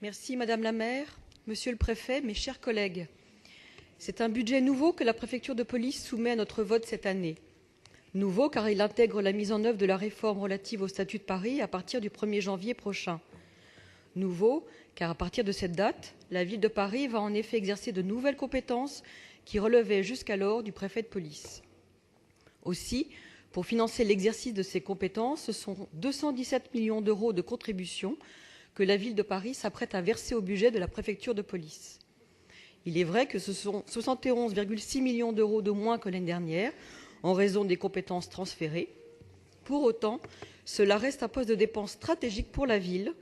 Merci Madame la maire, Monsieur le préfet, mes chers collègues. C'est un budget nouveau que la préfecture de police soumet à notre vote cette année. Nouveau car il intègre la mise en œuvre de la réforme relative au statut de Paris à partir du 1er janvier prochain. Nouveau car à partir de cette date, la ville de Paris va en effet exercer de nouvelles compétences qui relevaient jusqu'alors du préfet de police. Aussi, pour financer l'exercice de ces compétences, ce sont 217 millions d'euros de contributions que la ville de Paris s'apprête à verser au budget de la préfecture de police. Il est vrai que ce sont 71,6 millions d'euros de moins que l'année dernière, en raison des compétences transférées. Pour autant, cela reste un poste de dépense stratégique pour la ville,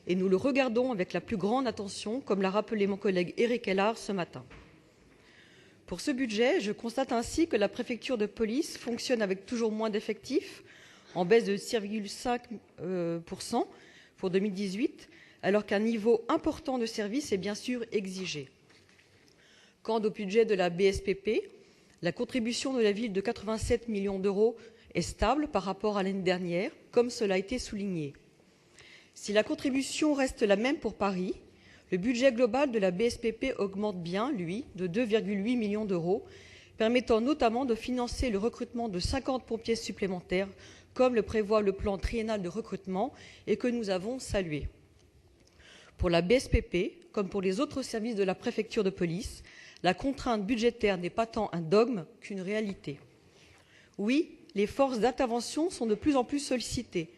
et nous le regardons avec la plus grande attention, comme l'a rappelé mon collègue Éric Hellard ce matin. Pour ce budget, je constate ainsi que la préfecture de police fonctionne avec toujours moins d'effectifs, en baisse de 6,5% pour 2018, alors qu'un niveau important de service est bien sûr exigé. Quant au budget de la BSPP, la contribution de la ville de 87 millions d'euros est stable par rapport à l'année dernière, comme cela a été souligné. Si la contribution reste la même pour Paris, le budget global de la BSPP augmente bien, lui, de 2,8 millions d'euros, permettant notamment de financer le recrutement de 50 pompiers supplémentaires, comme le prévoit le plan triennal de recrutement et que nous avons salué. Pour la BSPP, comme pour les autres services de la préfecture de police, la contrainte budgétaire n'est pas tant un dogme qu'une réalité. Oui, les forces d'intervention sont de plus en plus sollicitées,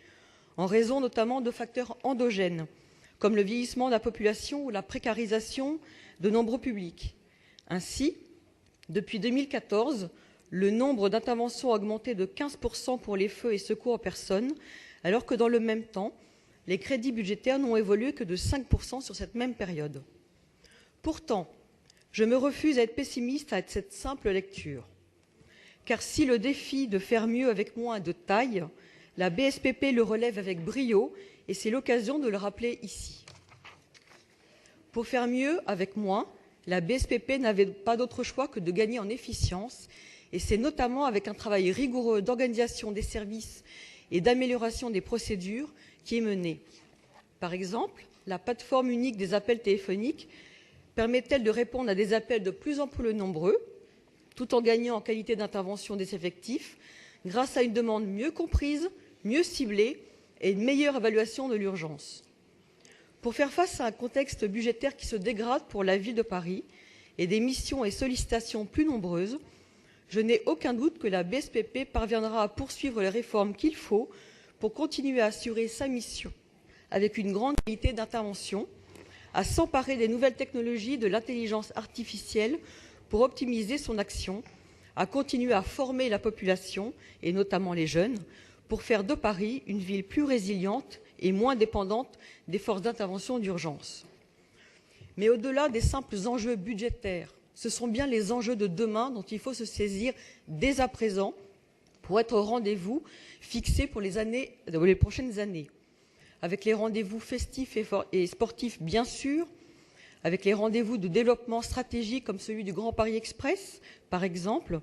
en raison notamment de facteurs endogènes, comme le vieillissement de la population ou la précarisation de nombreux publics. Ainsi, depuis 2014, le nombre d'interventions a augmenté de 15% pour les feux et secours aux personnes, alors que dans le même temps, les crédits budgétaires n'ont évolué que de 5% sur cette même période. Pourtant, je me refuse à être pessimiste à cette simple lecture. Car si le défi de faire mieux avec moins est de taille, la BSPP le relève avec brio et c'est l'occasion de le rappeler ici. Pour faire mieux avec moins, la BSPP n'avait pas d'autre choix que de gagner en efficience, et c'est notamment avec un travail rigoureux d'organisation des services et d'amélioration des procédures qui est mené. Par exemple, la plateforme unique des appels téléphoniques permet-elle de répondre à des appels de plus en plus nombreux, tout en gagnant en qualité d'intervention des effectifs, grâce à une demande mieux comprise, mieux ciblée et une meilleure évaluation de l'urgence. Pour faire face à un contexte budgétaire qui se dégrade pour la ville de Paris et des missions et sollicitations plus nombreuses, je n'ai aucun doute que la BSPP parviendra à poursuivre les réformes qu'il faut pour continuer à assurer sa mission avec une grande qualité d'intervention, à s'emparer des nouvelles technologies de l'intelligence artificielle pour optimiser son action, à continuer à former la population, et notamment les jeunes, pour faire de Paris une ville plus résiliente et moins dépendante des forces d'intervention d'urgence. Mais au-delà des simples enjeux budgétaires, ce sont bien les enjeux de demain dont il faut se saisir dès à présent pour être au rendez-vous fixé pour les prochaines années. Avec les rendez-vous festifs et sportifs, bien sûr, avec les rendez-vous de développement stratégique comme celui du Grand Paris Express, par exemple,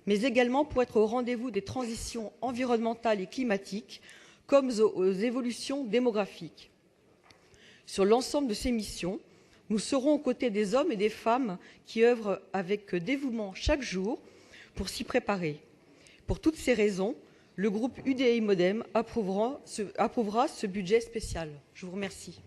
mais également pour être au rendez-vous des transitions environnementales et climatiques, comme aux évolutions démographiques. Sur l'ensemble de ces missions, nous serons aux côtés des hommes et des femmes qui œuvrent avec dévouement chaque jour pour s'y préparer. Pour toutes ces raisons, le groupe UDI-MODEM approuvera ce budget spécial. Je vous remercie.